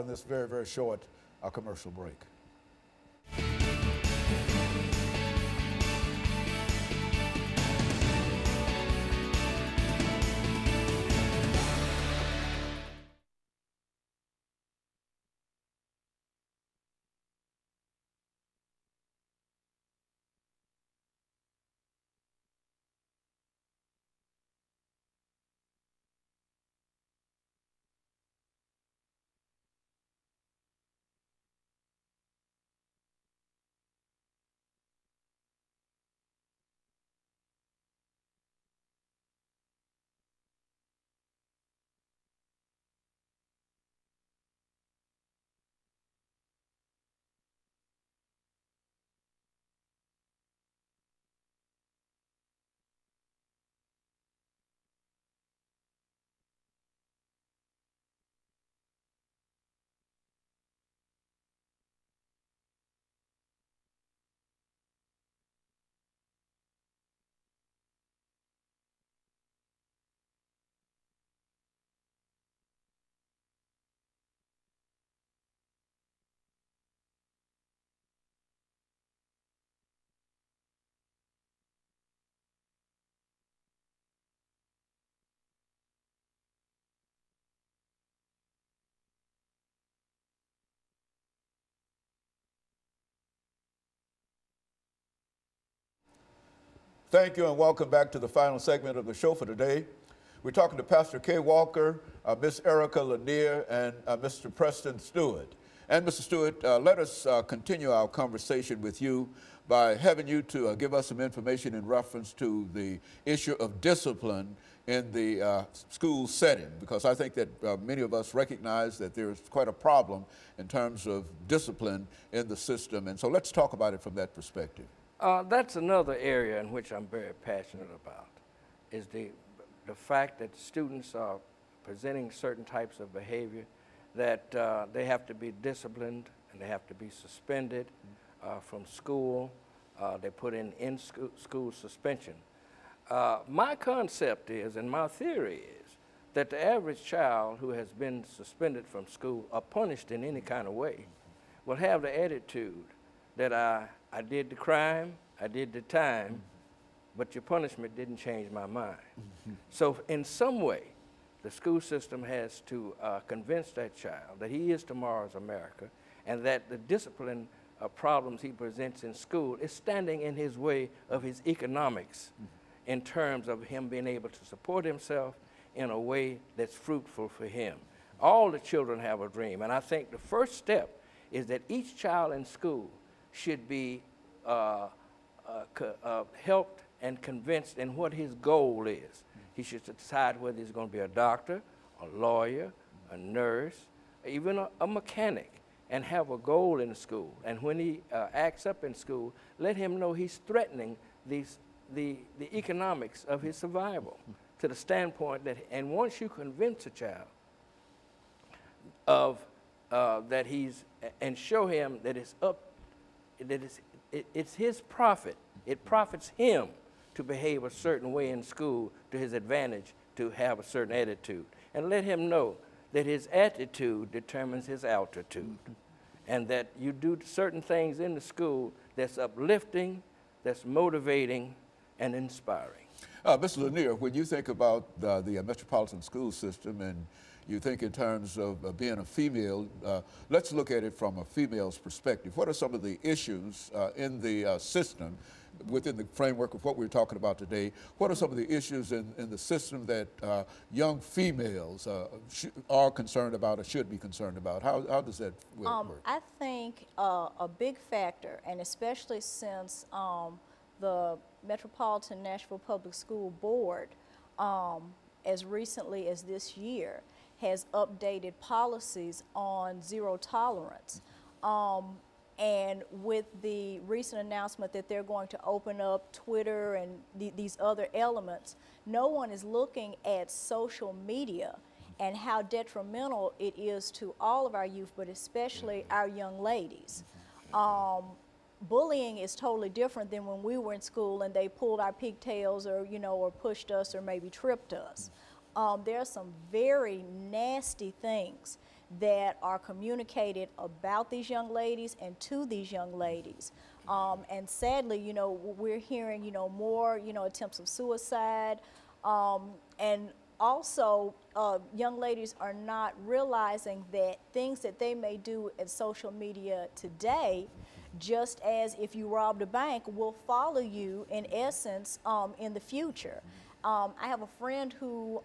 In this very, very short commercial break. Thank you and welcome back to the final segment of the show for today. We're talking to Pastor KWalker, Miss Erica Lanier, and Mr. Preston Stewart. And Mr. Stewart, let us continue our conversation with you by having you to give us some information in reference to the issue of discipline in the school setting, because I think that many of us recognize that there's quite a problem in terms of discipline in the system. And so let's talk about it from that perspective. That's another area in which I'm very passionate about, is the fact that students are presenting certain types of behavior that they have to be disciplined and they have to be suspended from school. They put in school suspension. My concept is, and my theory is, that the average child who has been suspended from school or punished in any kind of way will have the attitude that I did the crime, I did the time, but your punishment didn't change my mind. So in some way, the school system has to convince that child that he is tomorrow's America and that the discipline problems he presents in school is standing in his way of his economics in terms of him being able to support himself in a way that's fruitful for him. All the children have a dream, and I think the first step is that each child in school should be helped and convinced in what his goal is. He should decide whether he's going to be a doctor, a lawyer, a nurse, even a mechanic, and have a goal in school. And when he acts up in school, let him know he's threatening the economics of his survival to the standpoint that, and once you convince a child of that he's, and show him that it's his profit, it profits him to behave a certain way in school to his advantage, to have a certain attitude. And let him know that his attitude determines his altitude. And that you do certain things in the school that's uplifting, that's motivating, and inspiring. Mr. Lanier, when you think about the metropolitan school system and you think in terms of being a female, let's look at it from a female's perspective. What are some of the issues in the system within the framework of what we're talking about today? What are some of the issues in the system that young females are concerned about or should be concerned about? How does that work? I think a big factor, and especially since the Metropolitan Nashville Public School Board, as recently as this year, has updated policies on zero tolerance. And with the recent announcement that they're going to open up Twitter and these other elements, no one is looking at social media and how detrimental it is to all of our youth, but especially our young ladies. Bullying is totally different than when we were in school and they pulled our pigtails or, or pushed us or maybe tripped us. There are some very nasty things that are communicated about these young ladies and to these young ladies. And sadly, you know, we're hearing, you know, more, you know, attempts of suicide, and also, young ladies are not realizing that things that they may do at social media today, just as if you robbed a bank, will follow you in essence in the future. I have a friend who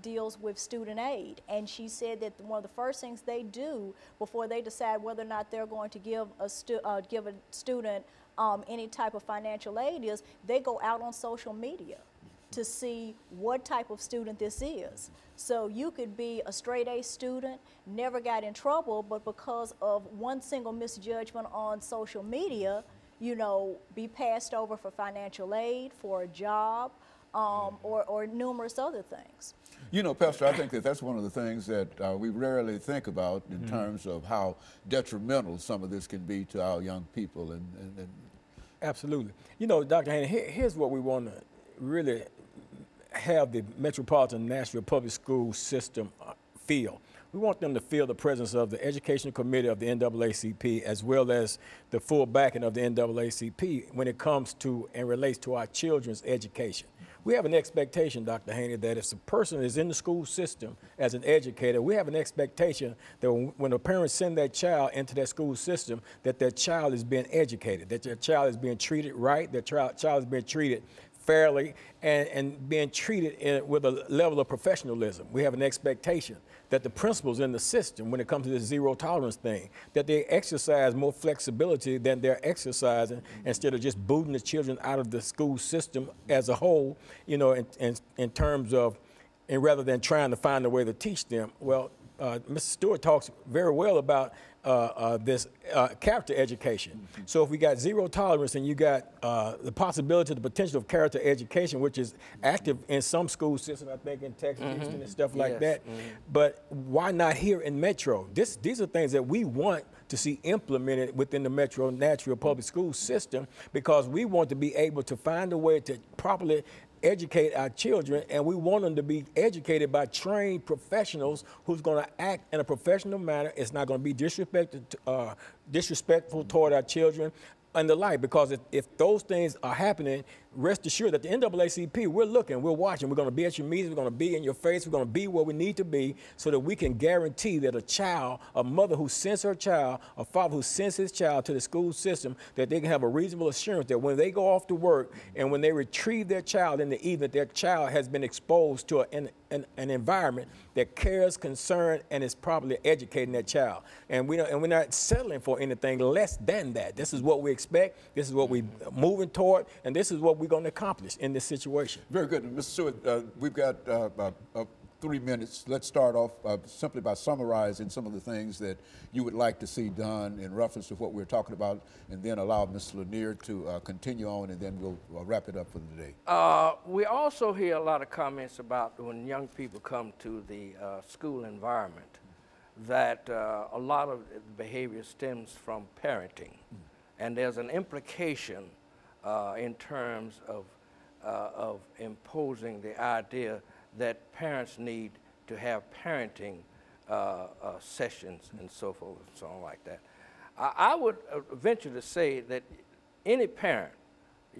deals with student aid, and she said that one of the first things they do before they decide whether or not they're going to give a student any type of financial aid is they go out on social media to see what type of student this is. So you could be a straight A student, never got in trouble, but because of one single misjudgment on social media, you know, be passed over for financial aid, for a job, or numerous other things. You know, Pastor, I think that that's one of the things that we rarely think about in terms of how detrimental some of this can be to our young people. And Absolutely. You know, Dr. Haney, here's what we want to really have the Metropolitan Nashville Public School system feel. We want them to feel the presence of the Educational Committee of the NAACP, as well as the full backing of the NAACP when it comes to and relates to our children's education. We have an expectation, Dr. Haney, that if a person is in the school system as an educator, we have an expectation that when a parent send their child into that school system, that their child is being educated, that their child is being treated right, their child is being treated fairly, and being treated with a level of professionalism. We have an expectation that the principals in the system, when it comes to this zero tolerance thing, that they exercise more flexibility than they're exercising instead of just booting the children out of the school system as a whole, you know, in terms of, and rather than trying to find a way to teach them. Well, Mr. Stewart talks very well about this character education. So if we got zero tolerance and you got the possibility, the potential of character education, which is active in some school systems, I think in Texas, Houston, and stuff like that. But why not here in Metro? These are things that we want to see implemented within the Metro Nashville Public School system, because we want to be able to find a way to properly educate our children, and we want them to be educated by trained professionals who's going to act in a professional manner. It's not going to be disrespectful toward our children and the like, because if those things are happening, rest assured that the NAACP, we're looking, we're watching, we're going to be at your meetings, we're going to be in your face, we're going to be where we need to be so that we can guarantee that a child, a mother who sends her child, a father who sends his child to the school system, that they can have a reasonable assurance that when they go off to work and when they retrieve their child in the evening, their child has been exposed to an environment that cares, concern, and is properly educating that child. And we're not settling for anything less than that. This is what we expect, this is what we're moving toward, and this is what we're going to accomplish in this situation. Very good. Mr. Stewart, we've got about 3 minutes. Let's start off simply by summarizing some of the things that you would like to see done in reference to what we're talking about, and then allow Ms. Lanier to continue on, and then we'll wrap it up for the day. We also hear a lot of comments about when young people come to the school environment, that a lot of behavior stems from parenting. And there's an implication in terms of imposing the idea that parents need to have parenting sessions and so forth and so on like that. I would venture to say that any parent,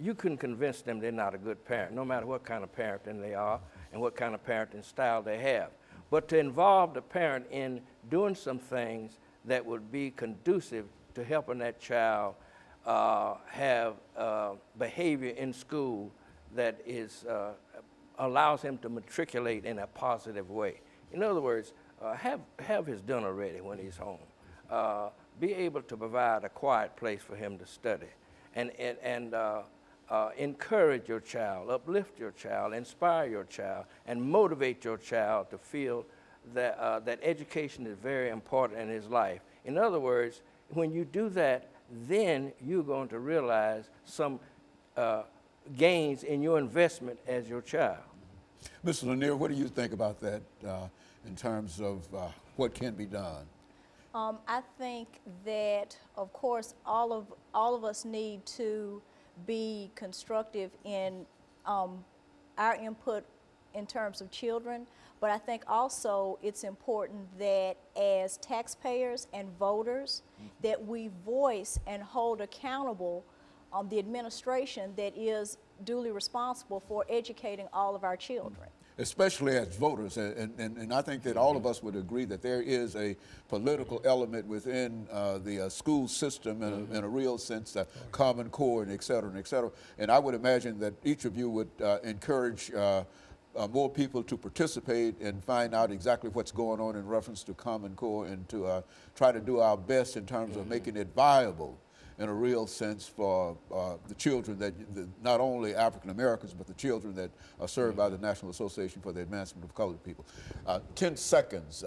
you couldn't convince them they're not a good parent, no matter what kind of parenting they are and what kind of parenting style they have. But to involve the parent in doing some things that would be conducive to helping that child have behavior in school that is allows him to matriculate in a positive way. In other words, have his dinner ready when he's home. Be able to provide a quiet place for him to study, and encourage your child, uplift your child, inspire your child, and motivate your child to feel that that education is very important in his life. In other words, when you do that, then you're going to realize some gains in your investment as your child. Mr. Lanier, what do you think about that in terms of what can be done? I think that, of course, all of us need to be constructive in our input in terms of children, But I think also it's important that as taxpayers and voters, that we voice and hold accountable the administration that is duly responsible for educating all of our children. Especially as voters, and I think that all of us would agree that there is a political element within the school system in a real sense, Common Core and et cetera, and et cetera. And I would imagine that each of you would encourage more people to participate and find out exactly what's going on in reference to Common Core, and to try to do our best in terms of making it viable in a real sense for the children that, not only African Americans, but the children that are served by the National Association for the Advancement of Colored People. 10 seconds,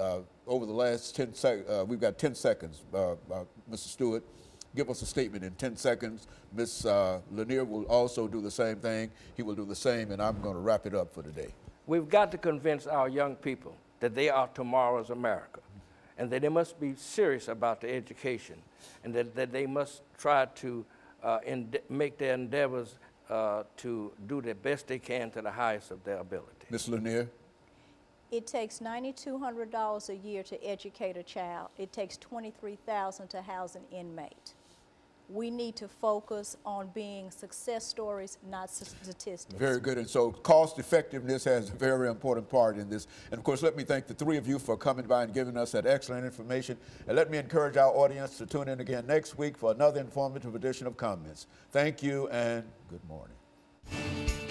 over the last 10 seconds, we've got 10 seconds. Mr. Stewart, give us a statement in 10 seconds. Ms. Lanier will also do the same thing. He will do the same, and I'm going to wrap it up for today. We've got to convince our young people that they are tomorrow's America, and that they must be serious about their education, and that they must try to make their endeavors to do the best they can to the highest of their ability. Ms. Lanier? It takes $9,200 a year to educate a child. It takes $23,000 to house an inmate. We need to focus on being success stories, not statistics. Very good. And so cost effectiveness has a very important part in this. And of course, let me thank the three of you for coming by and giving us that excellent information. And let me encourage our audience to tune in again next week for another informative edition of Comments. Thank you and good morning.